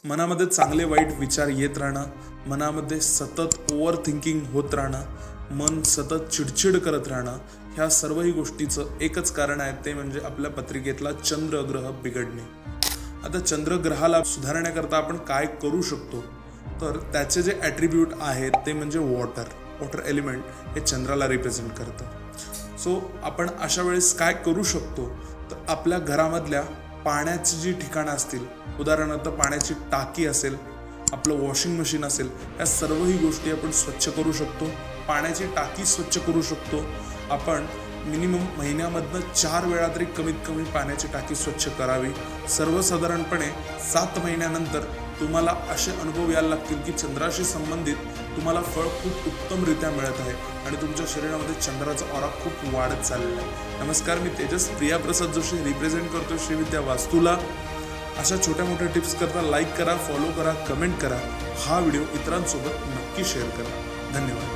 मनामध्ये चांगले वाईट विचार येत राहणं, मनामध्ये सतत ओव्हर थिंकिंग होत राहणं, मन सतत चिडचिड करत राहणं, ह्या सर्वही गोष्टीचं एकच कारण आहे, ते म्हणजे आपल्या पत्रिकेतला चंद्रग्रह बिघडणे. आता चंद्रग्रहाला सुधारण्याकरता आपण काय करू शकतो, तर त्याचे जे ॲट्रिब्यूट आहेत ते म्हणजे वॉटर एलिमेंट हे चंद्राला रिप्रेझेंट करतं. सो आपण अशा वेळेस काय करू शकतो, तर आपल्या घरामधल्या पाण्याची जी ठिकाणं असतील, उदाहरणार्थ पाण्याची टाकी असेल, आपलं वॉशिंग मशीन असेल, या सर्वही गोष्टी आपण स्वच्छ करू शकतो. पाण्याची टाकी स्वच्छ करू शकतो. आपण मिनिमम महिन्यामधनं 4 वेळा तरी कमीत कमी पाण्याची टाकी स्वच्छ करावी. सर्वसाधारणपणे 7 महिन्यानंतर तुम्हाला असे अनुभव यायला लागतील की चंद्राशी संबंधित तुम्हाला फळ खूप उत्तमरित्या मिळत आहे आणि तुमच्या शरीरामध्ये चंद्राचा ऑरा खूप वाढत चाललेला आहे. नमस्कार, मी तेजस प्रियाप्रसाद जोशी रिप्रेझेंट करतो श्रीविद्या वास्तूला. अशा छोट्या मोठ्या टिप्स करता लाईक करा, फॉलो करा, कमेंट करा. हा व्हिडिओ इतरांसोबत नक्की शेअर करा. धन्यवाद.